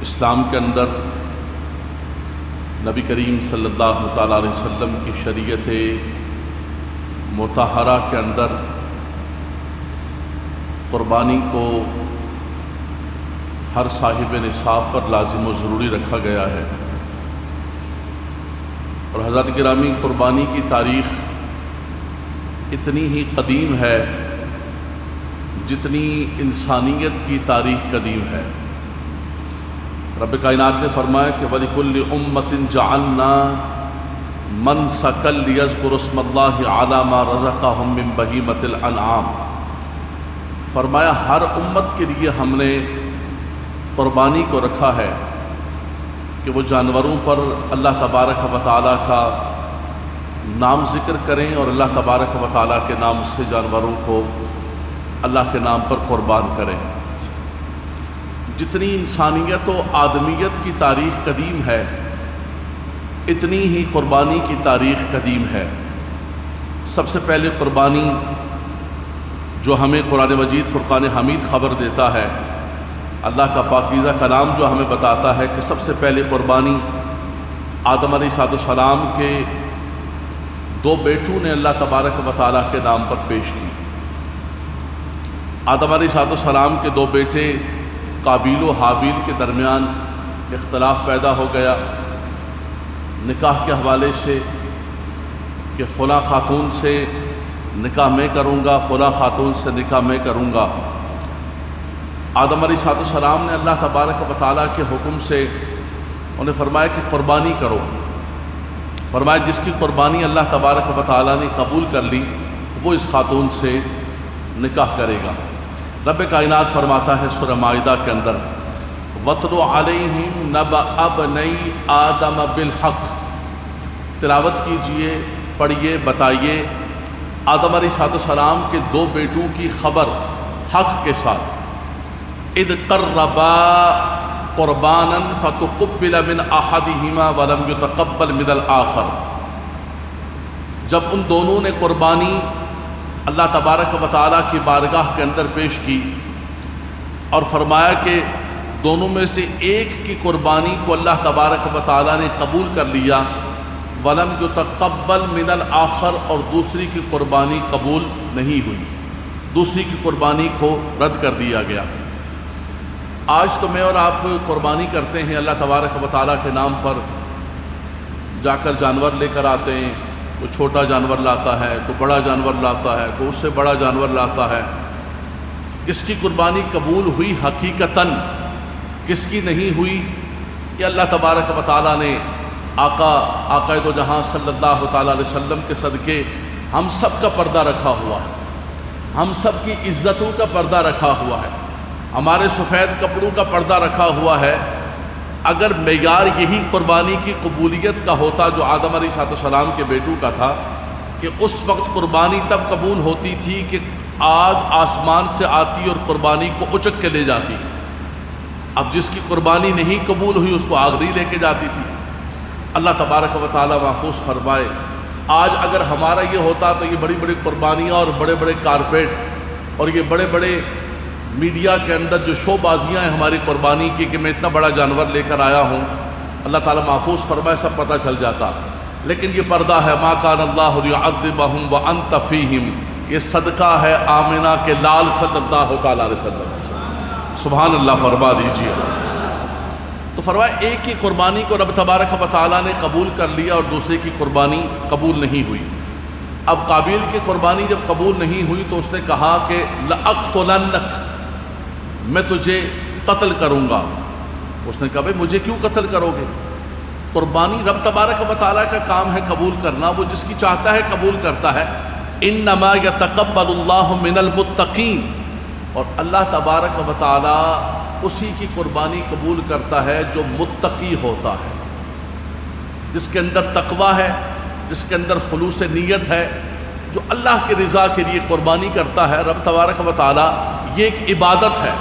اسلام کے اندر نبی کریم صلی اللہ تعالیٰ علیہ وسلم کی شریعت مطہرہ کے اندر قربانی کو ہر صاحب نصاب پر لازم و ضروری رکھا گیا ہے، اور حضرات گرامی قربانی کی تاریخ اتنی ہی قدیم ہے جتنی انسانیت کی تاریخ قدیم ہے۔ رب کائنات نے فرمایا کہ وَلِكُلِّ أُمَّةٍ جَعَلْنَا مَنْسَكًا لِيَذْكُرُوا اسْمَ اللَّهِ عَلَى مَا رَزَقَهُم مِّن بَهِيمَةِ الْأَنْعَامِ، فرمایا ہر امت کے لیے ہم نے قربانی کو رکھا ہے کہ وہ جانوروں پر اللہ تبارک و تعالیٰ کا نام ذکر کریں اور اللہ تبارک و تعالیٰ کے نام سے جانوروں کو اللہ کے نام پر قربان کریں۔ جتنی انسانیت و آدمیت کی تاریخ قدیم ہے اتنی ہی قربانی کی تاریخ قدیم ہے۔ سب سے پہلے قربانی جو ہمیں قرآن مجید فرقان حمید خبر دیتا ہے، اللہ کا پاکیزہ کلام جو ہمیں بتاتا ہے کہ سب سے پہلے قربانی آدم علیہ السلام کے دو بیٹوں نے اللہ تبارک و تعالیٰ کے نام پر پیش کی۔ آدم علیہ السلام کے دو بیٹے قابیل و حابیل کے درمیان اختلاف پیدا ہو گیا نکاح کے حوالے سے کہ فلاں خاتون سے نکاح میں کروں گا، فلاں خاتون سے نکاح میں کروں گا۔ آدم علیہ السلام نے اللہ تبارک و تعالیٰ کے حکم سے انہیں فرمایا کہ قربانی کرو۔ فرمایا جس کی قربانی اللہ تبارک و تعالیٰ نے قبول کر لی وہ اس خاتون سے نکاح کرے گا۔ رب کائنات فرماتا ہے سورہ مائدہ کے اندر وَاتْلُ عَلَيْهِمْ نَبَأَ ابْنَيْ آدَمَ بِالْحَقِّ، تلاوت کیجئے، پڑھیے، بتائیے آدم علیہ السلام کے دو بیٹوں کی خبر حق کے ساتھ۔ اِذْ قَرَّبَا قُرْبَانًا فَتُقُبِّلَ مِنْ أَحَدِهِمَا وَلَمْ يُتَقَبَّلْ مِنَ الْآخَرِ، جب ان دونوں نے قربانی اللہ تبارک و تعالیٰ کی بارگاہ کے اندر پیش کی اور فرمایا کہ دونوں میں سے ایک کی قربانی کو اللہ تبارک و تعالیٰ نے قبول کر لیا، وَلَمْ يُتَقَبَّلْ مِنَ الْآخَرِ، اور دوسری کی قربانی قبول نہیں ہوئی، دوسری کی قربانی کو رد کر دیا گیا۔ آج تو میں اور آپ قربانی کرتے ہیں اللہ تبارک و تعالیٰ کے نام پر، جا کر جانور لے کر آتے ہیں، کوئی چھوٹا جانور لاتا ہے، کوئی بڑا جانور لاتا ہے، کوئی اس سے بڑا جانور لاتا ہے۔ کس کی قربانی قبول ہوئی حقیقتاً، کس کی نہیں ہوئی، یہ اللہ تبارک و تعالیٰ نے آقا دو جہاں صلی اللہ تعالیٰ علیہ وسلم کے صدقے ہم سب کا پردہ رکھا ہوا ہے، ہم سب کی عزتوں کا پردہ رکھا ہوا ہے، ہمارے سفید کپڑوں کا پردہ رکھا ہوا ہے۔ اگر معیار یہی قربانی کی قبولیت کا ہوتا جو آدم علیہ السلام کے بیٹوں کا تھا کہ اس وقت قربانی تب قبول ہوتی تھی کہ آگ آسمان سے آتی اور قربانی کو اچک کے لے جاتی، اب جس کی قربانی نہیں قبول ہوئی اس کو آگ نہیں لے کے جاتی تھی۔ اللہ تبارک و تعالیٰ محفوظ فرمائے، آج اگر ہمارا یہ ہوتا تو یہ بڑی بڑی قربانیاں اور بڑے بڑے کارپیٹ اور یہ بڑے بڑے میڈیا کے اندر جو شو بازیاں ہیں ہماری قربانی کی کہ میں اتنا بڑا جانور لے کر آیا ہوں، اللہ تعالیٰ محفوظ فرمائے سب پتہ چل جاتا۔ لیکن یہ پردہ ہے مَا كَانَ اللَّهُ لِيُعَذِّبَهُمْ وَأَنْتَ فِيهِمْ، یہ صدقہ ہے آمنہ کے لال صلی اللہ تعالیٰ علیہ وسلم، سبحان اللہ فرما دیجیے۔ تو فرمایا ایک کی قربانی کو رب تبارک و تعالیٰ نے قبول کر لیا اور دوسرے کی قربانی قبول نہیں ہوئی۔ اب قابیل کی قربانی جب قبول نہیں ہوئی تو اس نے کہا کہ لَأَقْتُلَنَّكَ، میں تجھے قتل کروں گا۔ اس نے کہا بھئی مجھے کیوں قتل کرو گے؟ قربانی رب تبارک و تعالیٰ کا کام ہے قبول کرنا، وہ جس کی چاہتا ہے قبول کرتا ہے۔ انما یتقبل اللہ من المتقین، اور اللہ تبارک و تعالیٰ اسی کی قربانی قبول کرتا ہے جو متقی ہوتا ہے، جس کے اندر تقوی ہے، جس کے اندر خلوص نیت ہے، جو اللہ کی رضا کے لیے قربانی کرتا ہے۔ رب تبارک و تعالیٰ یہ ایک عبادت ہے،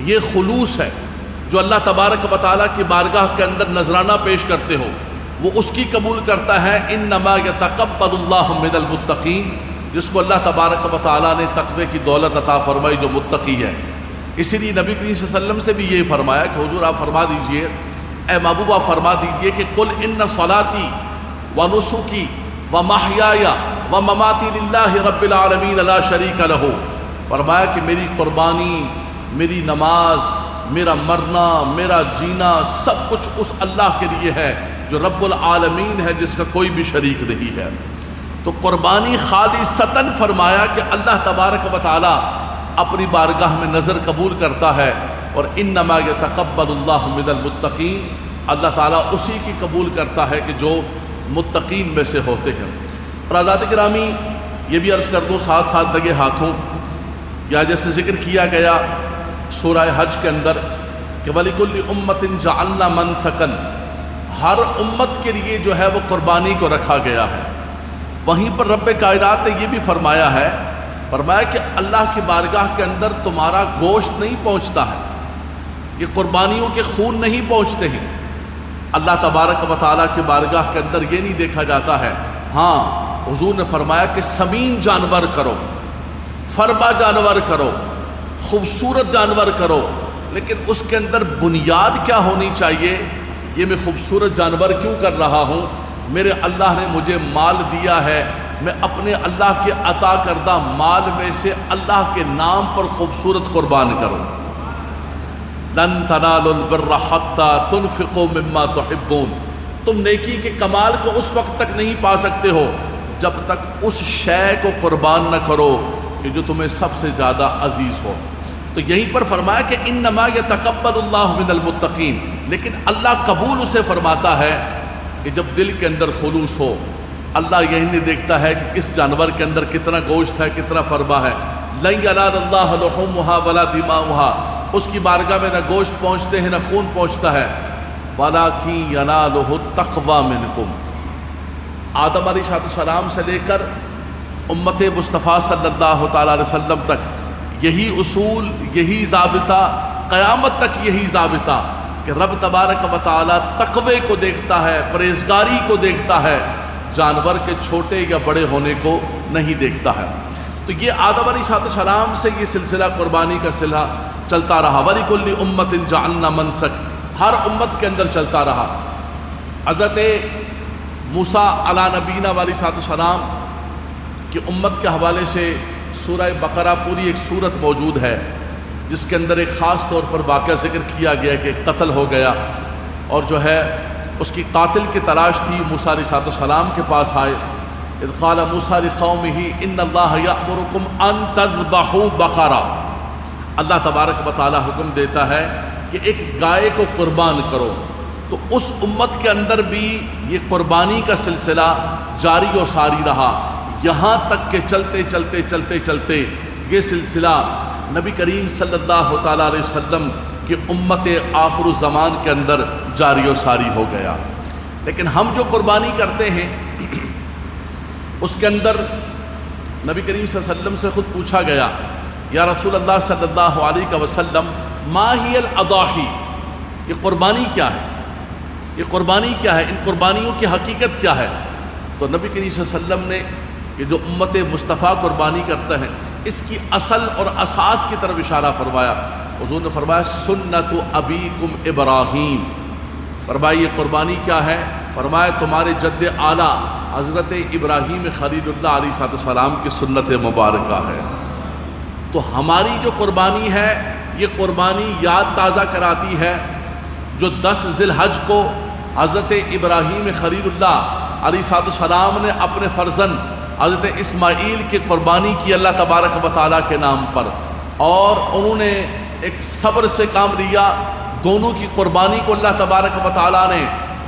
یہ خلوص ہے جو اللہ تبارک و تعالیٰ کی بارگاہ کے اندر نذرانہ پیش کرتے ہو، وہ اس کی قبول کرتا ہے۔ انما یتقبل اللہ من المتقین، جس کو اللہ تبارک و تعالیٰ نے تقوی کی دولت عطا فرمائی، جو متقی ہے۔ اسی لیے نبی کریم صلی اللہ علیہ وسلم سے بھی یہ فرمایا کہ حضور آپ فرما دیجئے، اے محبوب آپ فرما دیجئے کہ قل ان صلاتی و نسکی و محیای و مماتی للہ رب العالمین لا شریک لہ، فرمایا کہ میری قربانی، میری نماز، میرا مرنا، میرا جینا سب کچھ اس اللہ کے لیے ہے جو رب العالمین ہے، جس کا کوئی بھی شریک نہیں ہے۔ تو قربانی خالصتاً فرمایا کہ اللہ تبارک و تعالی اپنی بارگاہ میں نظر قبول کرتا ہے، اور انما یتقبل اللہ من المتقین، اللہ تعالیٰ اسی کی قبول کرتا ہے کہ جو متقین میں سے ہوتے ہیں۔ اور حضرات گرامی یہ بھی عرض کر دوں ساتھ ساتھ لگے ہاتھوں، یا جیسے ذکر کیا گیا سورہ حج کے اندر کہ وَلِكُلِّ أُمَّةٍ جَعَلْنَا مَنْسَكًا، ہر امت کے لیے جو ہے وہ قربانی کو رکھا گیا ہے۔ وہیں پر رب کائنات نے یہ بھی فرمایا ہے، فرمایا کہ اللہ کی بارگاہ کے اندر تمہارا گوشت نہیں پہنچتا ہے، یہ قربانیوں کے خون نہیں پہنچتے ہیں۔ اللہ تبارک و تعالیٰ کی بارگاہ کے اندر یہ نہیں دیکھا جاتا ہے۔ ہاں حضور نے فرمایا کہ سمین جانور کرو، فربا جانور کرو، خوبصورت جانور کرو، لیکن اس کے اندر بنیاد کیا ہونی چاہیے؟ یہ میں خوبصورت جانور کیوں کر رہا ہوں؟ میرے اللہ نے مجھے مال دیا ہے، میں اپنے اللہ کے عطا کردہ مال میں سے اللہ کے نام پر خوبصورت قربان کروں۔ لن تنالوا البر حتى تنفقوا مما تحبون، تم نیکی کے کمال کو اس وقت تک نہیں پا سکتے ہو جب تک اس شے کو قربان نہ کرو کہ جو تمہیں سب سے زیادہ عزیز ہو۔ تو یہیں پر فرمایا کہ انما یتقبل اللہ من المتقین، لیکن اللہ قبول اسے فرماتا ہے کہ جب دل کے اندر خلوص ہو۔ اللہ یہی نہیں دیکھتا ہے کہ کس جانور کے اندر کتنا گوشت ہے، کتنا فربا ہے۔ لن ینال اللہ لحومها ولا دماؤها، اس کی بارگاہ میں نہ گوشت پہنچتے ہیں نہ خون پہنچتا ہے۔ وَلَٰكِن يَنَالُهُ التَّقْوَىٰ مِنْكُمْ، آدم علیہ السلام سے لے کر امت مصطفیٰ صلی اللہ تعالیٰ علیہ وسلم تک یہی اصول، یہی ضابطہ، قیامت تک یہی ضابطہ کہ رب تبارک و تعالیٰ تقوی کو دیکھتا ہے، پرہیزگاری کو دیکھتا ہے، جانور کے چھوٹے یا بڑے ہونے کو نہیں دیکھتا ہے۔ تو یہ آدم علیہ السلام سے یہ سلسلہ قربانی کا سلسلہ چلتا رہا۔ وَلِكُلِّ أُمَّةٍ جَعَلْنَا مَنْسَكًا، ہر امت کے اندر چلتا رہا۔ حضرت موسیٰ علیٰ نبینا علیہ السلام کی امت کے حوالے سے سورہ بقرہ پوری ایک سورت موجود ہے، جس کے اندر ایک خاص طور پر واقعہ ذکر کیا گیا کہ قتل ہو گیا، اور جو ہے اس کی قاتل کی تلاش تھی۔ موسیٰ علیہ السلام کے پاس آئے، اذ قال موسیٰ لقومہ ان اللہ یأمرکم ان تذبحوا بقرہ، اللہ تبارک و تعالیٰ حکم دیتا ہے کہ ایک گائے کو قربان کرو۔ تو اس امت کے اندر بھی یہ قربانی کا سلسلہ جاری و ساری رہا، یہاں تک کہ چلتے چلتے چلتے چلتے یہ سلسلہ نبی کریم صلی اللہ تعالیٰ علیہ وسلم کی امت آخر الزمان کے اندر جاری و ساری ہو گیا۔ لیکن ہم جو قربانی کرتے ہیں اس کے اندر نبی کریم صلی اللہ علیہ وسلم سے خود پوچھا گیا، یا رسول اللہ صلی اللہ علیہ وسلم ما ہی الاضاحی، یہ قربانی کیا ہے؟ یہ قربانی کیا ہے؟ ان قربانیوں کی حقیقت کیا ہے؟ تو نبی کریم صلی اللہ علیہ وسلم نے یہ جو امت مصطفیٰ قربانی کرتا ہے اس کی اصل اور اساس کی طرف اشارہ فرمایا۔ حضور نے فرمایا سنت ابیکم ابراہیم، فرمایا یہ قربانی کیا ہے؟ فرمایا تمہارے جد اعلیٰ حضرت ابراہیم خلیل اللہ علیہ السلام کی سنت مبارکہ ہے۔ تو ہماری جو قربانی ہے یہ قربانی یاد تازہ کراتی ہے جو 10 ذی الحج کو حضرت ابراہیم خلیل اللہ علیہ السلام نے اپنے فرزند حضرت اسماعیل کی قربانی کی اللہ تبارک و تعالیٰ کے نام پر، اور انہوں نے ایک صبر سے کام لیا۔ دونوں کی قربانی کو اللہ تبارک و تعالیٰ نے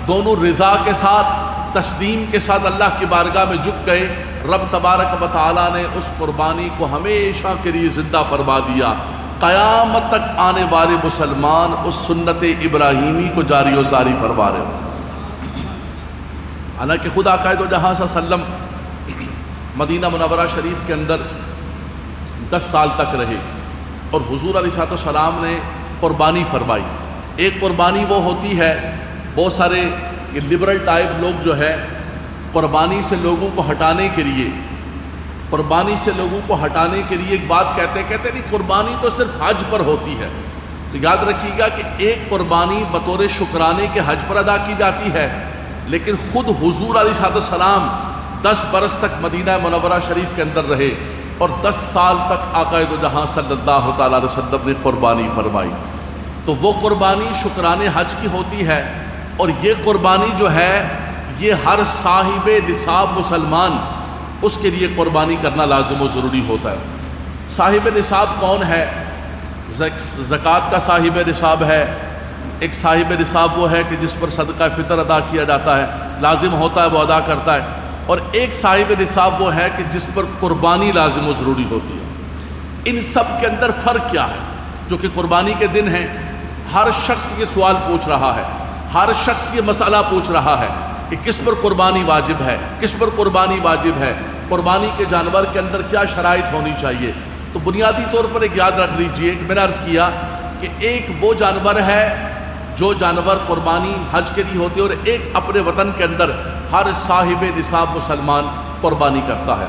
دونوں رضا کے ساتھ، تسلیم کے ساتھ اللہ کی بارگاہ میں جھک گئے۔ رب تبارک و تعالیٰ نے اس قربانی کو ہمیشہ کے لیے زندہ فرما دیا۔ قیامت تک آنے والے مسلمان اس سنت ابراہیمی کو جاری و ساری فرما رہے ہو۔ حالانکہ خود آقائد و جہاں صلی اللہ علیہ وسلم مدینہ منورہ شریف کے اندر 10 سال تک رہے، اور حضور علیہ السلام نے قربانی فرمائی۔ ایک قربانی وہ ہوتی ہے، بہت سارے یہ لبرل ٹائپ لوگ جو ہے قربانی سے لوگوں کو ہٹانے کے لیے قربانی سے لوگوں کو ہٹانے کے لیے ایک بات کہتے نہیں قربانی تو صرف حج پر ہوتی ہے. تو یاد رکھیے گا کہ ایک قربانی بطور شکرانے کے حج پر ادا کی جاتی ہے، لیکن خود حضور علیہ السلام 10 برس تک مدینہ منورہ شریف کے اندر رہے اور 10 سال تک آقا دو جہاں صلی اللہ تعالیٰ علیہ وسلم نے قربانی فرمائی. تو وہ قربانی شکرانے حج کی ہوتی ہے، اور یہ قربانی جو ہے یہ ہر صاحب نصاب مسلمان اس کے لیے قربانی کرنا لازم و ضروری ہوتا ہے. صاحب نصاب کون ہے؟ زکوٰۃ کا صاحب نصاب ہے. ایک صاحب نصاب وہ ہے کہ جس پر صدقہ فطر ادا کیا جاتا ہے، لازم ہوتا ہے وہ ادا کرتا ہے. اور ایک صاحب نصاب وہ ہے کہ جس پر قربانی لازم و ضروری ہوتی ہے. ان سب کے اندر فرق کیا ہے؟ جو کہ قربانی کے دن ہیں، ہر شخص یہ سوال پوچھ رہا ہے، ہر شخص یہ مسئلہ پوچھ رہا ہے کہ کس پر قربانی واجب ہے، کس پر قربانی واجب ہے، قربانی کے جانور کے اندر کیا شرائط ہونی چاہیے. تو بنیادی طور پر ایک یاد رکھ لیجئے کہ میں نے عرض کیا کہ ایک وہ جانور ہے جو جانور قربانی حج کے لیے ہوتے ہیں، اور ایک اپنے وطن کے اندر ہر صاحب نصاب مسلمان قربانی کرتا ہے.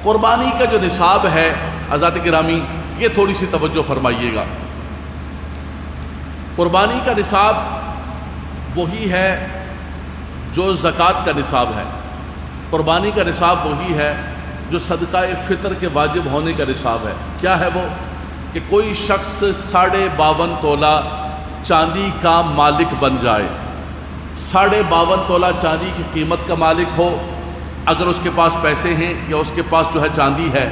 قربانی کا جو نصاب ہے حضرات گرامی، یہ تھوڑی سی توجہ فرمائیے گا. قربانی کا نصاب وہی ہے جو زکوٰۃ کا نصاب ہے. قربانی کا نصاب وہی ہے جو صدقہ فطر کے واجب ہونے کا نصاب ہے. کیا ہے وہ؟ کہ کوئی شخص 52.5 تولہ چاندی کا مالک بن جائے. 52.5 تولہ چاندی کی قیمت کا مالک ہو. اگر اس کے پاس پیسے ہیں یا اس کے پاس جو ہے چاندی ہے،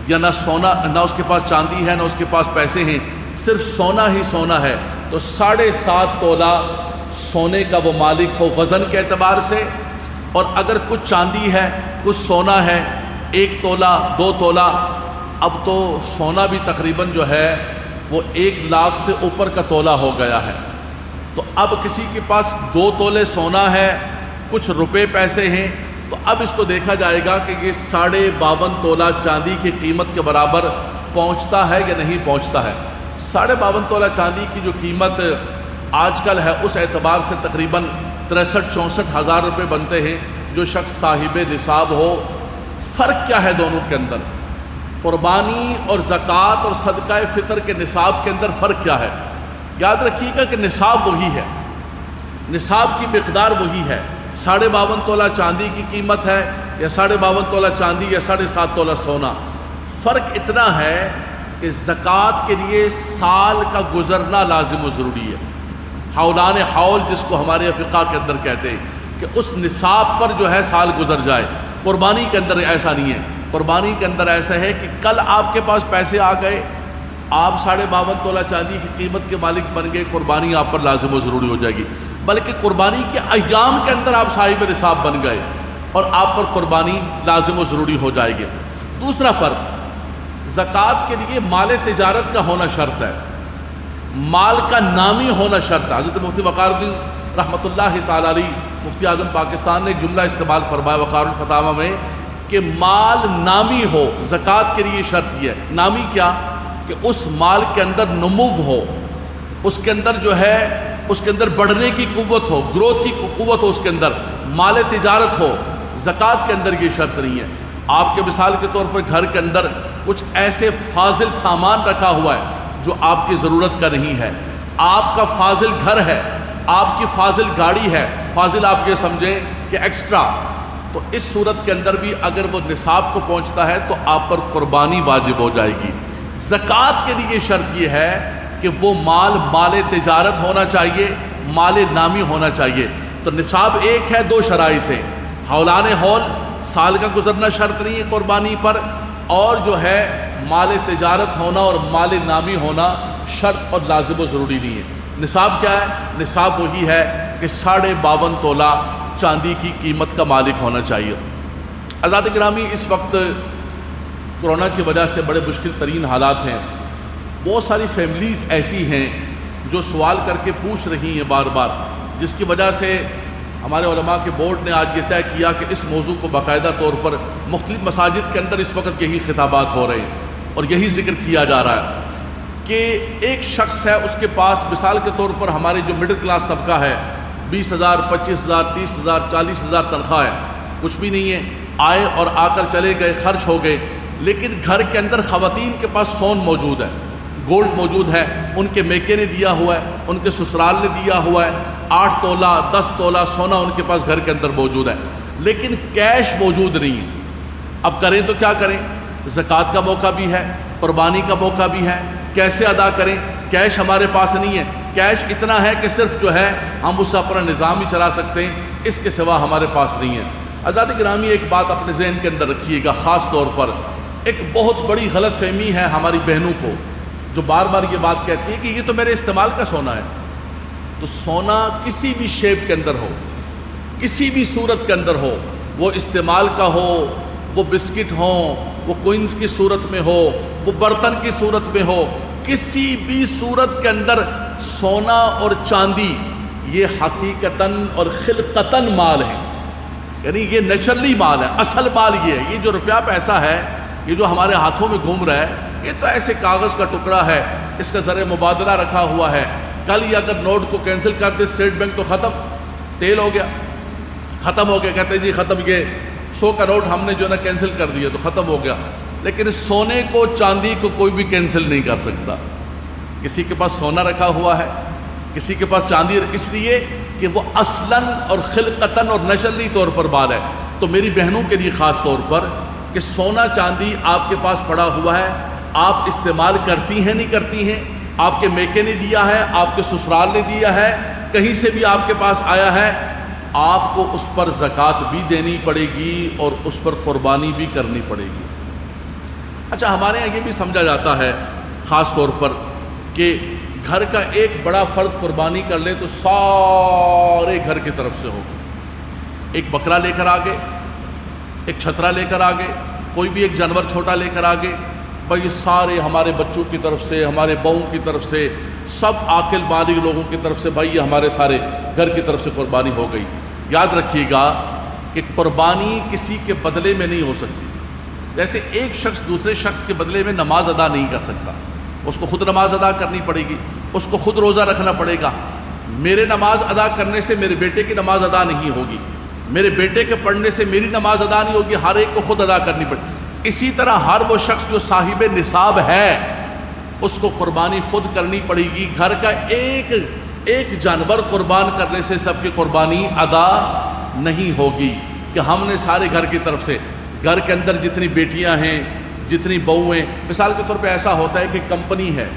یا نہ سونا، نہ اس کے پاس چاندی ہے نہ اس کے پاس پیسے ہیں، صرف سونا ہی سونا ہے، تو 7.5 تولہ سونے کا وہ مالک ہو وزن کے اعتبار سے. اور اگر کچھ چاندی ہے کچھ سونا ہے، 1 تولہ 2 تولہ، اب تو سونا بھی تقریباً جو ہے وہ 1 لاکھ سے اوپر کا تولہ ہو گیا ہے. تو اب کسی کے پاس 2 تولے سونا ہے، کچھ روپے پیسے ہیں، تو اب اس کو دیکھا جائے گا کہ یہ 52.5 تولہ چاندی کی قیمت کے برابر پہنچتا ہے یا نہیں پہنچتا ہے. 52.5 تولہ چاندی کی جو قیمت آج کل ہے اس اعتبار سے تقریباً 63-64 ہزار روپے بنتے ہیں جو شخص صاحب نصاب ہو. فرق کیا ہے دونوں کے اندر؟ قربانی اور زکوٰۃ اور صدقہ فطر کے نصاب کے اندر فرق کیا ہے؟ یاد رکھیے گا کہ نصاب وہی ہے، نصاب کی مقدار وہی ہے. 52.5 تولہ چاندی کی قیمت ہے یا 52.5 تولہ چاندی یا 7.5 تولہ سونا. فرق اتنا ہے کہ زکوٰۃ کے لیے سال کا گزرنا لازم و ضروری ہے. حولان حول جس کو ہمارے فقہ کے اندر کہتے ہیں کہ اس نصاب پر جو ہے سال گزر جائے. قربانی کے اندر ایسا نہیں ہے. قربانی کے اندر ایسا ہے کہ کل آپ کے پاس پیسے آ گئے، آپ 52.5 تولہ چاندی کی قیمت کے مالک بن گئے، قربانی آپ پر لازم و ضروری ہو جائے گی. بلکہ قربانی کے ایام کے اندر آپ صاحب نصاب بن گئے اور آپ پر قربانی لازم و ضروری ہو جائے گی. دوسرا فرق، زکوٰۃ کے لیے مال تجارت کا ہونا شرط ہے، مال کا نامی ہونا شرط ہے. حضرت مفتی وقار الدین رحمۃ اللہ تعالی علیہ مفتی اعظم پاکستان نے ایک جملہ استعمال فرمایا وقار الفتاوی میں کہ مال نامی ہو. زکوٰۃ کے لیے شرط یہ ہے، نامی کیا؟ کہ اس مال کے اندر نمو ہو، اس کے اندر جو ہے اس کے اندر بڑھنے کی قوت ہو، گروتھ کی قوت ہو، اس کے اندر مال تجارت ہو. زکوٰۃ کے اندر یہ شرط نہیں ہے. آپ کے مثال کے طور پر گھر کے اندر کچھ ایسے فاضل سامان رکھا ہوا ہے جو آپ کی ضرورت کا نہیں ہے، آپ کا فاضل گھر ہے، آپ کی فاضل گاڑی ہے، فاضل آپ یہ سمجھیں کہ ایکسٹرا، تو اس صورت کے اندر بھی اگر وہ نصاب کو پہنچتا ہے تو آپ پر قربانی واجب ہو جائے گی. زکوٰۃ کے لیے شرط یہ ہے کہ وہ مال تجارت ہونا چاہیے، مال نامی ہونا چاہیے. تو نصاب ایک ہے، 2 شرائط ہیں. حولان حول سال کا گزرنا شرط نہیں ہے قربانی پر، اور جو ہے مال تجارت ہونا اور مال نامی ہونا شرط اور لازم و ضروری نہیں ہے. نصاب کیا ہے؟ نصاب وہی ہے کہ 52.5 تولہ چاندی کی قیمت کا مالک ہونا چاہیے. حضرات گرامی، اس وقت کرونا کی وجہ سے بڑے مشکل ترین حالات ہیں. بہت ساری فیملیز ایسی ہیں جو سوال کر کے پوچھ رہی ہیں بار بار، جس کی وجہ سے ہمارے علماء کے بورڈ نے آج یہ طے کیا کہ اس موضوع کو باقاعدہ طور پر مختلف مساجد کے اندر اس وقت یہی خطابات ہو رہے ہیں اور یہی ذکر کیا جا رہا ہے کہ ایک شخص ہے، اس کے پاس مثال کے طور پر ہمارے جو مڈل کلاس طبقہ ہے، 20,000 25,000 30,000 40,000 تنخواہ ہے، کچھ بھی نہیں ہے. آئے اور آ کر چلے گئے، خرچ ہو گئے، لیکن گھر کے اندر خواتین کے پاس سون موجود ہے، گولڈ موجود ہے، ان کے میکے نے دیا ہوا ہے، ان کے سسرال نے دیا ہوا ہے، 8 تولہ 10 تولہ سونا ان کے پاس گھر کے اندر موجود ہے، لیکن کیش موجود نہیں ہے۔ اب کریں تو کیا کریں؟ زکوٰۃ کا موقع بھی ہے، قربانی کا موقع بھی ہے، کیسے ادا کریں؟ کیش ہمارے پاس نہیں ہے، کیش اتنا ہے کہ صرف جو ہے ہم اس سے اپنا نظام ہی چلا سکتے ہیں، اس کے سوا ہمارے پاس نہیں ہے۔ حضرات گرامی، ایک بات اپنے ذہن کے اندر رکھیے گا، خاص طور پر ایک بہت بڑی غلط فہمی ہے ہماری بہنوں کو، جو بار بار یہ بات کہتی ہے کہ یہ تو میرے استعمال کا سونا ہے۔ تو سونا کسی بھی شیپ کے اندر ہو، کسی بھی صورت کے اندر ہو، وہ استعمال کا ہو، وہ بسکٹ ہوں، وہ کوئنز کی صورت میں ہو، وہ برتن کی صورت میں ہو، کسی بھی صورت کے اندر سونا اور چاندی یہ حقیقتاً اور خلقتاً مال ہے، یعنی یہ نیچرلی مال ہے، اصل مال یہ ہے۔ یہ جو روپیہ پیسہ ہے، یہ جو ہمارے ہاتھوں میں گھوم رہا ہے، یہ تو ایسے کاغذ کا ٹکڑا ہے، اس کا زر مبادلہ رکھا ہوا ہے۔ کل ہی اگر نوٹ کو کینسل کر دے اسٹیٹ بینک تو ختم، تیل ہو گیا، ختم ہو گیا، کہتے ہیں جی ختم، یہ 100 کا نوٹ ہم نے جو ہے نا کینسل کر دیا تو ختم ہو گیا۔ لیکن سونے کو چاندی کو کوئی بھی کینسل نہیں کر سکتا۔ کسی کے پاس سونا رکھا ہوا ہے، کسی کے پاس چاندی، اس لیے کہ وہ اصلاً اور خلقتاً اور نیچرلی طور پر مال ہے۔ تو میری بہنوں کے لیے خاص طور پر کہ سونا چاندی آپ کے پاس پڑا ہوا ہے، آپ استعمال کرتی ہیں نہیں کرتی ہیں، آپ کے میکے نے دیا ہے، آپ کے سسرال نے دیا ہے، کہیں سے بھی آپ کے پاس آیا ہے، آپ کو اس پر زکوٰۃ بھی دینی پڑے گی اور اس پر قربانی بھی کرنی پڑے گی۔ اچھا، ہمارے یہاں یہ بھی سمجھا جاتا ہے خاص طور پر کہ گھر کا ایک بڑا فرد قربانی کر لے تو سارے گھر کی طرف سے ہوگی۔ ایک بکرا لے کر آگے، ایک چھترا لے کر آگے، کوئی بھی ایک جانور چھوٹا لے کر آگے، بھائی سارے ہمارے بچوں کی طرف سے، ہمارے بہوں کی طرف سے، سب عاقل بالغ لوگوں کی طرف سے، بھائی یہ ہمارے سارے گھر کی طرف سے قربانی ہو گئی۔ یاد رکھیے گا کہ قربانی کسی کے بدلے میں نہیں ہو سکتی۔ جیسے ایک شخص دوسرے شخص کے بدلے میں نماز ادا نہیں کر سکتا، اس کو خود نماز ادا کرنی پڑے گی، اس کو خود روزہ رکھنا پڑے گا۔ میرے نماز ادا کرنے سے میرے بیٹے کی نماز ادا نہیں ہوگی، میرے بیٹے کے پڑھنے سے میری نماز ادا نہیں ہوگی، ہر ایک کو خود ادا کرنی پڑے گی۔ اسی طرح ہر وہ شخص جو صاحب نصاب ہے اس کو قربانی خود کرنی پڑے گی۔ گھر کا ایک جانور قربان کرنے سے سب کی قربانی ادا نہیں ہوگی کہ ہم نے سارے گھر کی طرف سے، گھر کے اندر جتنی بیٹیاں ہیں، جتنی بہویں، مثال کے طور پہ ایسا ہوتا ہے کہ کمپنی ہے،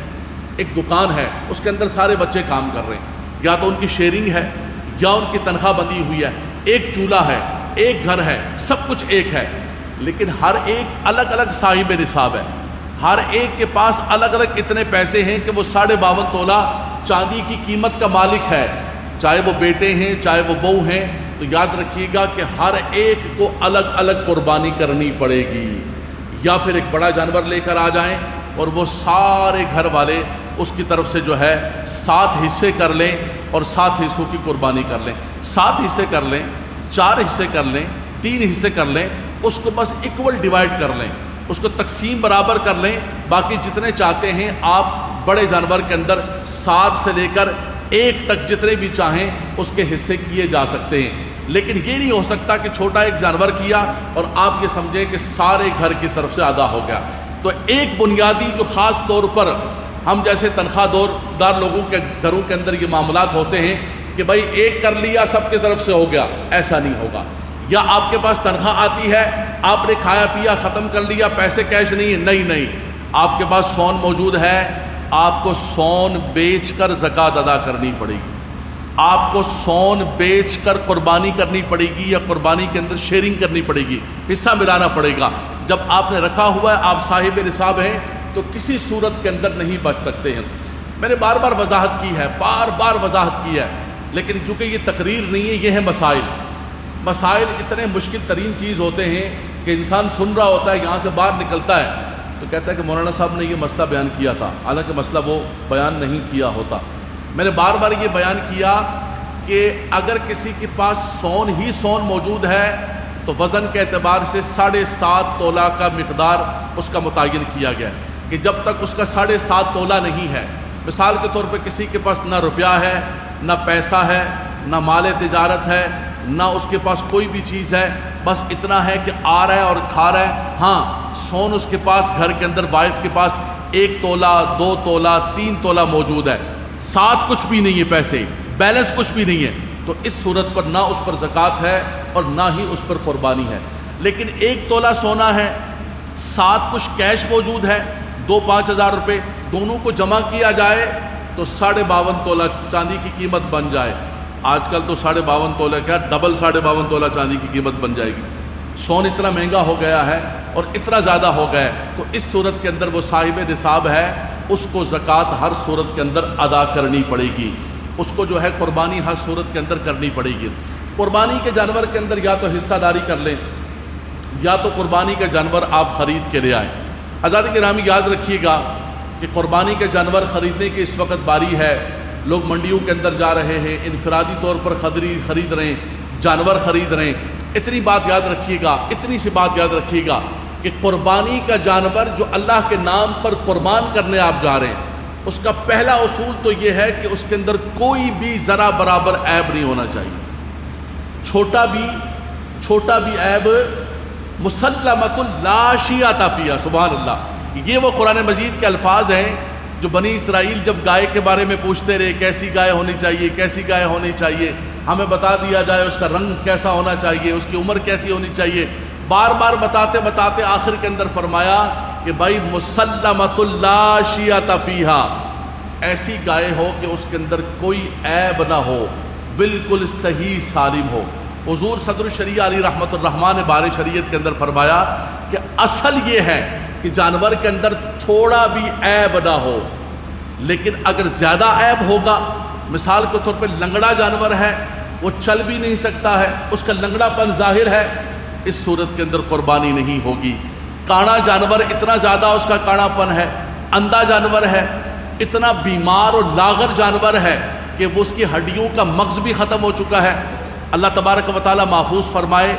ایک دکان ہے، اس کے اندر سارے بچے کام کر رہے ہیں، یا تو ان کی شیئرنگ ہے یا ان کی تنخواہ بندی ہوئی ہے، ایک چولہا ہے، ایک گھر ہے، سب کچھ ایک ہے، لیکن ہر ایک الگ الگ صاحب نصاب ہے، ہر ایک کے پاس الگ الگ اتنے پیسے ہیں کہ وہ 52.5 تولہ چاندی کی قیمت کا مالک ہے، چاہے وہ بیٹے ہیں چاہے وہ بہو ہیں۔ تو یاد رکھیے گا کہ ہر ایک کو الگ الگ قربانی کرنی پڑے گی، یا پھر ایک بڑا جانور لے کر آ جائیں اور وہ سارے گھر والے اس کی طرف سے جو ہے 7 حصے کر لیں اور 7 حصوں کی قربانی کر لیں، 7 حصے کر لیں، 4 حصے کر لیں، 3 حصے کر لیں، اس کو بس ایکول ڈیوائڈ کر لیں، اس کو تقسیم برابر کر لیں، باقی جتنے چاہتے ہیں آپ بڑے جانور کے اندر 7 سے لے کر 1 تک جتنے بھی چاہیں اس کے حصے کیے جا سکتے ہیں۔ لیکن یہ نہیں ہو سکتا کہ چھوٹا ایک جانور کیا اور آپ یہ سمجھیں کہ سارے گھر کی طرف سے ادا ہو گیا۔ تو ایک بنیادی جو خاص طور پر ہم جیسے تنخواہ دار لوگوں کے گھروں کے اندر یہ معاملات ہوتے ہیں کہ بھائی ایک کر لیا سب کی طرف سے ہو گیا، ایسا نہیں ہوگا۔ یا آپ کے پاس تنخواہ آتی ہے، آپ نے کھایا پیا ختم کر لیا، پیسے کیش نہیں ہے، نہیں، آپ کے پاس سون موجود ہے، آپ کو سون بیچ کر زکوٰۃ ادا کرنی پڑے گی، آپ کو سون بیچ کر قربانی کرنی پڑے گی یا قربانی کے اندر شیئرنگ کرنی پڑے گی، حصہ ملانا پڑے گا۔ جب آپ نے رکھا ہوا ہے، آپ صاحب نصاب ہیں، تو کسی صورت کے اندر نہیں بچ سکتے ہیں۔ میں نے بار بار وضاحت کی ہے، بار وضاحت کی ہے، لیکن چونکہ یہ تقریر نہیں ہے، یہ ہے مسائل اتنے مشکل ترین چیز ہوتے ہیں کہ انسان سن رہا ہوتا ہے، یہاں سے باہر نکلتا ہے تو کہتا ہے کہ مولانا صاحب نے یہ مسئلہ بیان کیا تھا، حالانکہ مسئلہ وہ بیان نہیں کیا ہوتا۔ میں نے بار بار یہ بیان کیا کہ اگر کسی کے پاس سون موجود ہے تو وزن کے اعتبار سے 7.5 تولہ کا مقدار اس کا متعین کیا گیا ہے کہ جب تک اس کا 7.5 تولہ نہیں ہے، مثال کے طور پہ کسی کے پاس نہ روپیہ ہے، نہ پیسہ ہے، نہ مال تجارت ہے، نہ اس کے پاس کوئی بھی چیز ہے، بس اتنا ہے کہ آ رہا ہے اور کھا رہا ہے. ہاں سون اس کے پاس گھر کے اندر وائف کے پاس 1 تولہ 2 تولہ 3 تولہ موجود ہے, ساتھ کچھ بھی نہیں ہے, پیسے بیلنس کچھ بھی نہیں ہے, تو اس صورت پر نہ اس پر زکوٰۃ ہے اور نہ ہی اس پر قربانی ہے. لیکن 1 تولہ سونا ہے, ساتھ کچھ کیش موجود ہے 2-5 ہزار روپے, دونوں کو جمع کیا جائے تو 52.5 تولہ چاندی کی قیمت بن جائے. آج کل تو 52.5 تولہ کیا ڈبل 52.5 تولہ چاندی کی قیمت بن جائے گی. سون اتنا مہنگا ہو گیا ہے اور اتنا زیادہ ہو گیا ہے, تو اس صورت کے اندر وہ صاحب نصاب ہے, اس کو زکوٰۃ ہر صورت کے اندر ادا کرنی پڑے گی. اس کو جو ہے قربانی ہر صورت کے اندر کرنی پڑے گی. قربانی کے جانور کے اندر یا تو حصہ داری کر لیں یا تو قربانی کے جانور آپ خرید کے لے آئیں. حضرات گرامی یاد رکھیے گا کہ قربانی کے جانور خریدنے کی اس وقت باری ہے. لوگ منڈیوں کے اندر جا رہے ہیں, انفرادی طور پر خرید رہے ہیں, جانور خرید رہے ہیں. اتنی بات یاد رکھیے گا, اتنی سی بات یاد رکھیے گا کہ قربانی کا جانور جو اللہ کے نام پر قربان کرنے آپ جا رہے ہیں, اس کا پہلا اصول تو یہ ہے کہ اس کے اندر کوئی بھی ذرا برابر عیب نہیں ہونا چاہیے. چھوٹا بھی عیب مسلمۃ لا شیۃ فیہا. سبحان اللہ, یہ وہ قرآن مجید کے الفاظ ہیں جو بنی اسرائیل جب گائے کے بارے میں پوچھتے رہے, کیسی گائے ہونی چاہیے, کیسی گائے ہونی چاہیے, ہمیں بتا دیا جائے اس کا رنگ کیسا ہونا چاہیے, اس کی عمر کیسی ہونی چاہیے, بار بار بتاتے آخر کے اندر فرمایا کہ بھائی مسلمۃ لا شیۃ فیہا, ایسی گائے ہو کہ اس کے اندر کوئی عیب نہ ہو, بالکل صحیح سالم ہو. حضور صدر الشریعہ علی رحمۃ الرحمٰن نے بار شریعت کے اندر فرمایا کہ اصل یہ ہے کہ جانور کے اندر تھوڑا بھی عیب نہ ہو, لیکن اگر زیادہ عیب ہوگا, مثال کے طور پہ لنگڑا جانور ہے, وہ چل بھی نہیں سکتا ہے, اس کا لنگڑا پن ظاہر ہے, اس صورت کے اندر قربانی نہیں ہوگی. کاڑا جانور اتنا زیادہ اس کا کاڑا پن ہے, اندھا جانور ہے, اتنا بیمار اور لاغر جانور ہے کہ وہ اس کی ہڈیوں کا مغز بھی ختم ہو چکا ہے. اللہ تبارک و تعالیٰ محفوظ فرمائے.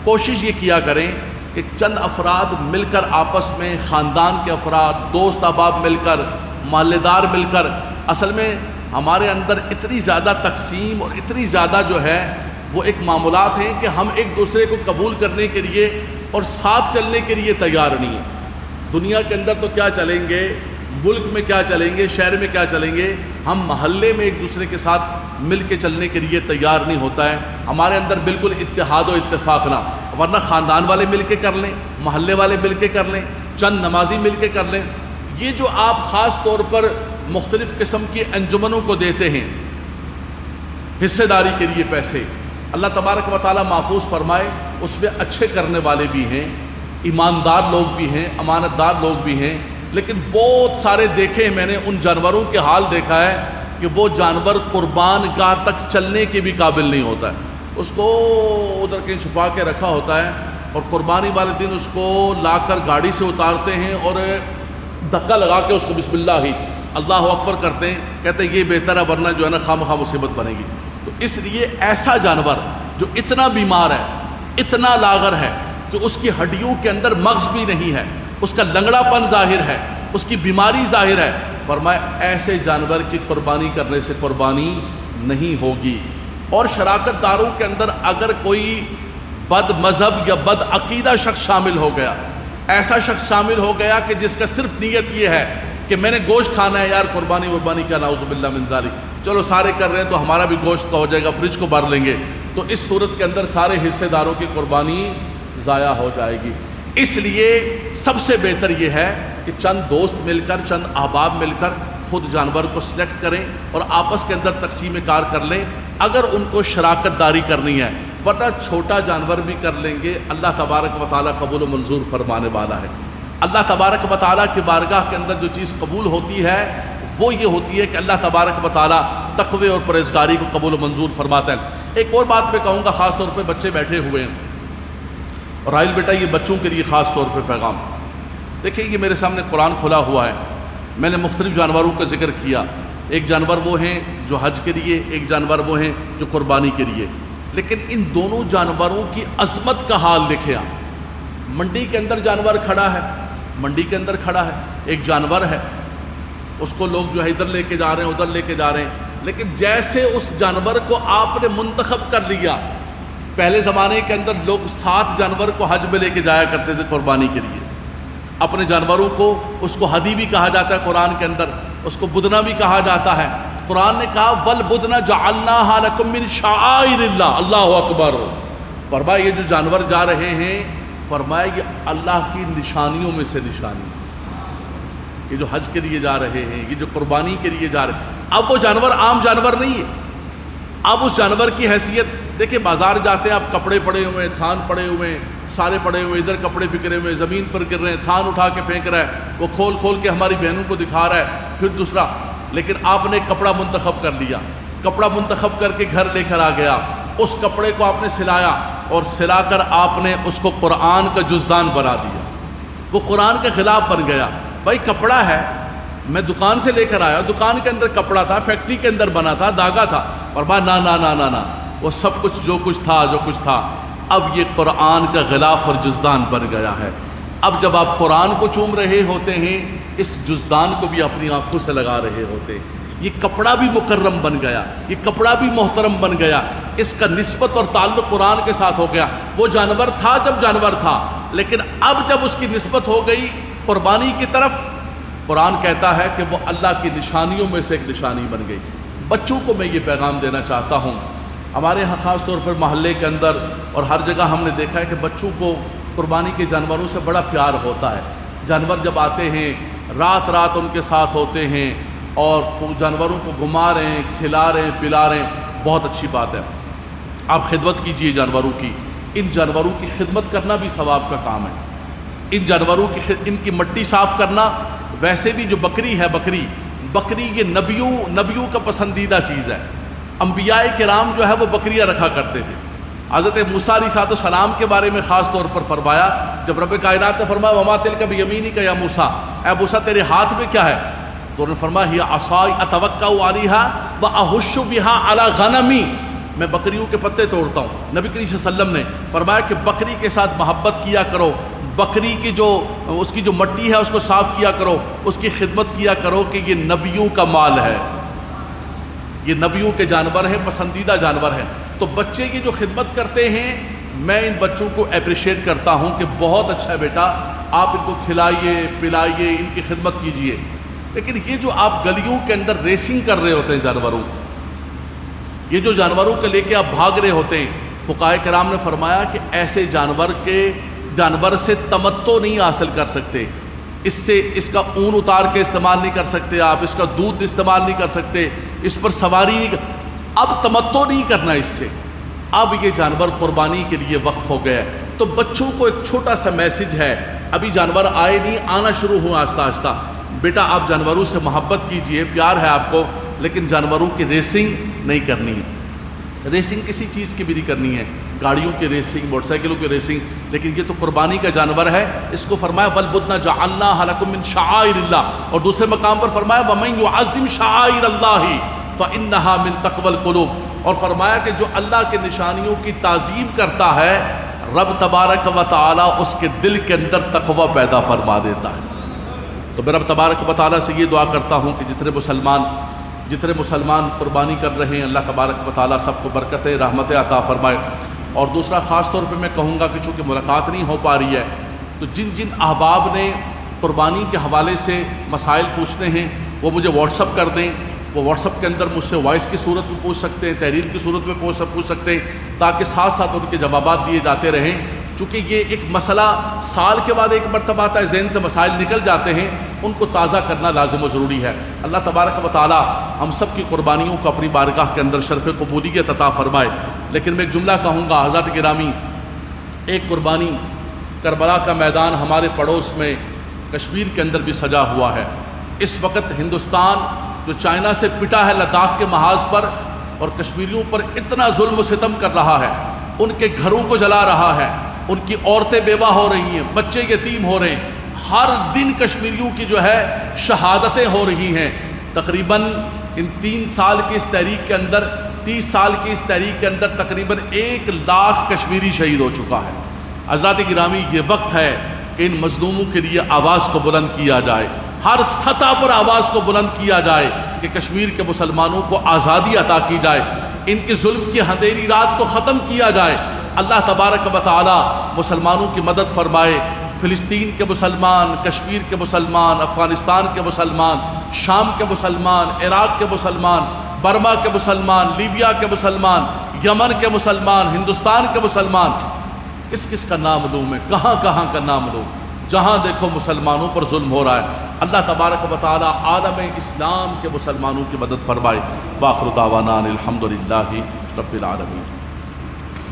کوشش یہ کیا کریں کہ چند افراد مل کر آپس میں, خاندان کے افراد, دوست احباب مل کر, محلے دار مل کر, اصل میں ہمارے اندر اتنی زیادہ تقسیم اور اتنی زیادہ جو ہے وہ ایک معاملات ہیں کہ ہم ایک دوسرے کو قبول کرنے کے لیے اور ساتھ چلنے کے لیے تیار نہیں ہیں. دنیا کے اندر تو کیا چلیں گے, ملک میں کیا چلیں گے, شہر میں کیا چلیں گے, ہم محلے میں ایک دوسرے کے ساتھ مل کے چلنے کے لیے تیار نہیں ہوتا ہے. ہمارے اندر بالکل اتحاد و اتفاق نہ, ورنہ خاندان والے مل کے کر لیں, محلے والے مل کے کر لیں, چند نمازی مل کے کر لیں. یہ جو آپ خاص طور پر مختلف قسم کی انجمنوں کو دیتے ہیں حصے داری کے لیے پیسے, اللہ تبارک و تعالیٰ محفوظ فرمائے اس میں اچھے کرنے والے بھی ہیں, ایماندار لوگ بھی ہیں, امانت دار لوگ بھی ہیں, لیکن بہت سارے دیکھے ہیں میں نے, ان جانوروں کے حال دیکھا ہے کہ وہ جانور قربان گاہ تک چلنے کے بھی قابل نہیں ہوتا ہے. اس کو ادھر کہیں چھپا کے رکھا ہوتا ہے اور قربانی والے دن اس کو لا کر گاڑی سے اتارتے ہیں اور دھکا لگا کے اس کو بسم اللہ ہی اللہ اکبر کرتے ہیں, کہتے ہیں یہ بہتر ہے ورنہ جو ہے نا خام خواہ مصیبت بنے گی. تو اس لیے ایسا جانور جو اتنا بیمار ہے, اتنا لاغر ہے کہ اس کی ہڈیوں کے اندر مغز بھی نہیں ہے, اس کا لنگڑا پن ظاہر ہے, اس کی بیماری ظاہر ہے, فرمایا ایسے جانور کی قربانی کرنے سے قربانی نہیں ہوگی. اور شراکت داروں کے اندر اگر کوئی بد مذہب یا بد عقیدہ شخص شامل ہو گیا, ایسا شخص شامل ہو گیا کہ جس کا صرف نیت یہ ہے کہ میں نے گوشت کھانا ہے, یار قربانی کیا نعوذ باللہ من ذالک, چلو سارے کر رہے ہیں تو ہمارا بھی گوشت کا ہو جائے گا, فریج کو بھر لیں گے, تو اس صورت کے اندر سارے حصے داروں کی قربانی ضائع ہو جائے گی. اس لیے سب سے بہتر یہ ہے کہ چند دوست مل کر, چند احباب مل کر خود جانور کو سلیکٹ کریں اور آپس کے اندر تقسیم کار کر لیں اگر ان کو شراکت داری کرنی ہے, ورنہ چھوٹا جانور بھی کر لیں گے, اللہ تبارک و تعالیٰ قبول و منظور فرمانے والا ہے. اللہ تبارک و تعالیٰ کی بارگاہ کے اندر جو چیز قبول ہوتی ہے وہ یہ ہوتی ہے کہ اللہ تبارک و تعالیٰ تقوی اور پرہیزگاری کو قبول و منظور فرماتا ہے. ایک اور بات میں کہوں گا, خاص طور پہ بچے بیٹھے ہوئے ہیں, اور راحیل بیٹا یہ بچوں کے لیے خاص طور پہ پیغام. دیکھیں یہ میرے سامنے قرآن کھلا ہوا ہے, میں نے مختلف جانوروں کا ذکر کیا. ایک جانور وہ ہیں جو حج کے لیے, ایک جانور وہ ہیں جو قربانی کے لیے, لیکن ان دونوں جانوروں کی عظمت کا حال دیکھیں آپ. منڈی کے اندر جانور کھڑا ہے, منڈی کے اندر کھڑا ہے, ایک جانور ہے, اس کو لوگ جو ہے ادھر لے کے جا رہے ہیں, ادھر لے کے جا رہے ہیں, لیکن جیسے اس جانور کو آپ نے منتخب کر لیا, پہلے زمانے کے اندر لوگ 7 جانور کو حج میں لے کے جایا کرتے تھے قربانی کے لیے. اپنے جانوروں کو، اس کو ہدی بھی کہا جاتا ہے قرآن کے اندر، اس کو بدنہ بھی کہا جاتا ہے. قرآن نے کہا وَالْبُدْنَ جَعَلْنَاهَا لَكُم مِّن شَعَائِرِ اللَّهِ. اللہ اکبر. فرمایا یہ جو جانور جا رہے ہیں، فرمایا یہ اللہ کی نشانیوں میں سے نشانی. یہ جو حج کے لیے جا رہے ہیں، یہ جو قربانی کے لیے جا رہے ہیں، اب وہ جانور عام جانور نہیں ہے. اب اس جانور کی حیثیت دیکھیں، بازار جاتے ہیں، اب کپڑے پڑے ہوئے ہیں، تھان پڑے ہوئے ہیں، سارے پڑے ہوئے، ادھر کپڑے بکھرے ہوئے، زمین پر گر رہے ہیں، تھان اٹھا کے پھینک رہا ہے، وہ کھول کھول کے ہماری بہنوں کو دکھا رہا ہے. پھر دوسرا، لیکن آپ نے کپڑا منتخب کر لیا، کپڑا منتخب کر کے گھر لے کر آ گیا، اس کپڑے کو آپ نے سلایا اور سلا کر آپ نے اس کو قرآن کا جزدان بنا دیا. وہ قرآن کے خلاف بن گیا. بھائی کپڑا ہے، میں دکان سے لے کر آیا، دکان کے اندر کپڑا تھا، فیکٹری کے اندر بنا تھا، دھاگا تھا، اور بھائی نا نا نا نا نا، وہ سب کچھ جو کچھ تھا اب یہ قرآن کا غلاف اور جزدان بن گیا ہے. اب جب آپ قرآن کو چوم رہے ہوتے ہیں، اس جزدان کو بھی اپنی آنکھوں سے لگا رہے ہوتے ہیں. یہ کپڑا بھی مکرم بن گیا، یہ کپڑا بھی محترم بن گیا، اس کا نسبت اور تعلق قرآن کے ساتھ ہو گیا. وہ جانور تھا جب جانور تھا، لیکن اب جب اس کی نسبت ہو گئی قربانی کی طرف، قرآن کہتا ہے کہ وہ اللہ کی نشانیوں میں سے ایک نشانی بن گئی. بچوں کو میں یہ پیغام دینا چاہتا ہوں. ہمارے ہاں خاص طور پر محلے کے اندر اور ہر جگہ ہم نے دیکھا ہے کہ بچوں کو قربانی کے جانوروں سے بڑا پیار ہوتا ہے. جانور جب آتے ہیں، رات رات ان کے ساتھ ہوتے ہیں اور جانوروں کو گھما رہے ہیں، کھلا رہے ہیں، پلا رہے ہیں، بہت اچھی بات ہے. آپ خدمت کیجئے جانوروں کی. ان جانوروں کی خدمت کرنا بھی ثواب کا کام ہے. ان جانوروں کی ان کی مٹی صاف کرنا، ویسے بھی جو بکری ہے، بکری یہ نبیوں کا پسندیدہ چیز ہے. انبیاء کرام جو ہے وہ بکریاں رکھا کرتے تھے. حضرت موسیٰ علیہ السلام کے بارے میں خاص طور پر فرمایا، جب رب کائنات نے فرمایا وما تلک بیمینک یا موسیٰ، اے موسیٰ تیرے ہاتھ میں کیا ہے؟ تو انہوں نے فرمایا ہی عصای اتوکأ علیہا واحش بہا علی غنمی، میں بکریوں کے پتے توڑتا ہوں. نبی کریم صلی اللہ علیہ وسلم نے فرمایا کہ بکری کے ساتھ محبت کیا کرو، بکری کی اس کی جو مٹی ہے اس کو صاف کیا کرو، اس کی خدمت کیا کرو، کہ یہ نبیوں کا مال ہے، یہ نبیوں کے جانور ہیں، پسندیدہ جانور ہیں. تو بچے کی جو خدمت کرتے ہیں، میں ان بچوں کو اپریشیٹ کرتا ہوں کہ بہت اچھا ہے بیٹا، آپ ان کو کھلائیے پلائیے، ان کی خدمت کیجئے. لیکن یہ جو آپ گلیوں کے اندر ریسنگ کر رہے ہوتے ہیں جانوروں کی، یہ جو جانوروں کے لے کے آپ بھاگ رہے ہوتے ہیں، فقہاء کرام نے فرمایا کہ ایسے جانور سے تمتع نہیں حاصل کر سکتے. اس کا اون اتار کے استعمال نہیں کر سکتے آپ، اس کا دودھ استعمال نہیں کر سکتے، اس پر سواری نہیں اب تمتع نہیں کرنا اس سے. اب یہ جانور قربانی کے لیے وقف ہو گیا. تو بچوں کو ایک چھوٹا سا میسج ہے، ابھی جانور آئے نہیں، آنا شروع ہوا آہستہ آہستہ. بیٹا آپ جانوروں سے محبت کیجئے، پیار ہے آپ کو، لیکن جانوروں کی ریسنگ نہیں کرنی ہے. ریسنگ کسی چیز کی بھی نہیں کرنی ہے، گاڑیوں کی ریسنگ، موٹر سائیکلوں کی ریسنگ، لیکن یہ تو قربانی کا جانور ہے. اس کو فرمایا وَالْبُدْنَ جَعَلْنَاهَا لَكُم مِّن شَعَائِرِ اللَّهِ، اور دوسرے مقام پر فرمایا وَمَن يُعَظِّمْ شَعَائِرَ اللَّهِ فَإِنَّهَا مِن تَقْوَى الْقُلُوبِ، اور فرمایا کہ جو اللہ کے نشانیوں کی تعظیم کرتا ہے، رب تبارک و تعالی اس کے دل کے اندر تقوی پیدا فرما دیتا ہے. تو میں رب تبارک و تعالی سے یہ دعا کرتا ہوں کہ جتنے مسلمان قربانی کر رہے ہیں، اللہ تبارک و تعالی سب کو برکتیں رحمتیں عطا فرمائے. اور دوسرا خاص طور پہ میں کہوں گا کہ چونکہ ملاقات نہیں ہو پا رہی ہے، تو جن احباب نے قربانی کے حوالے سے مسائل پوچھنے ہیں وہ مجھے واٹس اپ کر دیں. وہ واٹس اپ کے اندر مجھ سے وائس کی صورت میں پوچھ سکتے ہیں، تحریر کی صورت میں پوچھ سکتے ہیں، تاکہ ساتھ ساتھ ان کے جوابات دیے جاتے رہیں. چونکہ یہ ایک مسئلہ سال کے بعد ایک مرتبہ آتا ہے، ذہن سے مسائل نکل جاتے ہیں، ان کو تازہ کرنا لازم و ضروری ہے. اللہ تبارک و تعالی ہم سب کی قربانیوں کو اپنی بارگاہ کے اندر شرف قبولیت عطا فرمائے. لیکن میں ایک جملہ کہوں گا حضرات گرامی، ایک قربانی کربلا کا میدان ہمارے پڑوس میں کشمیر کے اندر بھی سجا ہوا ہے. اس وقت ہندوستان جو چائنا سے پٹا ہے لداخ کے محاذ پر، اور کشمیریوں پر اتنا ظلم و ستم کر رہا ہے، ان کے گھروں کو جلا رہا ہے، ان کی عورتیں بیوہ ہو رہی ہیں، بچے یتیم ہو رہے ہیں، ہر دن کشمیریوں کی جو ہے شہادتیں ہو رہی ہیں. تقریباً ان 3 سال کی اس تحریک کے اندر 30 سال کی اس تحریک کے اندر تقریباً 1 لاکھ کشمیری شہید ہو چکا ہے. حضرات گرامی یہ وقت ہے کہ ان مظلوموں کے لیے آواز کو بلند کیا جائے، ہر سطح پر آواز کو بلند کیا جائے کہ کشمیر کے مسلمانوں کو آزادی عطا کی جائے، ان کے ظلم کی اندھیری رات کو ختم کیا جائے. اللہ تبارک و تعالی مسلمانوں کی مدد فرمائے، فلسطین کے مسلمان، کشمیر کے مسلمان، افغانستان کے مسلمان، شام کے مسلمان، عراق کے مسلمان، برما کے مسلمان، لیبیا کے مسلمان، یمن کے مسلمان، ہندوستان کے مسلمان، کس کا نام لوں میں، کہاں کا نام لوں، جہاں دیکھو مسلمانوں پر ظلم ہو رہا ہے۔ اللہ تبارک و تعالی عالم اسلام کے مسلمانوں کی مدد فرمائے۔ وآخر دعوانا الحمدللہ رب العالمین۔